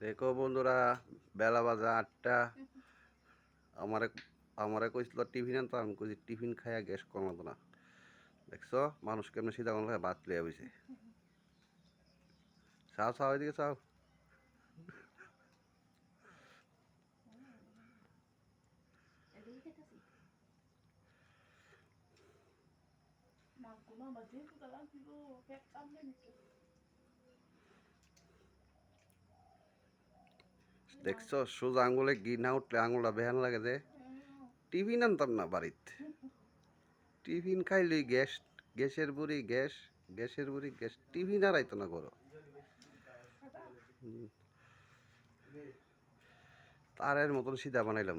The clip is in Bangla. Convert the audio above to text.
দেখো বন্ধুরা, বেলা বাজে 8টা। আমারে আমারে কইছিল টিফিন আনতে, আমি কইছি টিফিন খাইয়া গ্যাস কমাতো না। দেখছো মানুষ কেমনে সিধা কোন ভাত লইয়া বইছে। চাও চাও, এদিকে চাও। দেখছো সোজা আঙুলে ঘি না উঠলে আঙুলটা বেহান লাগে যে। টিফিন আনতাম না বাড়িতে, টিফিন খাইলেই গ্যাস, গ্যাসের বুড়ি গ্যাস, গ্যাসের বুড়ি গ্যাস, টিফিন আর আইতো না করো। তারের মতন সিধা বানাইলাম।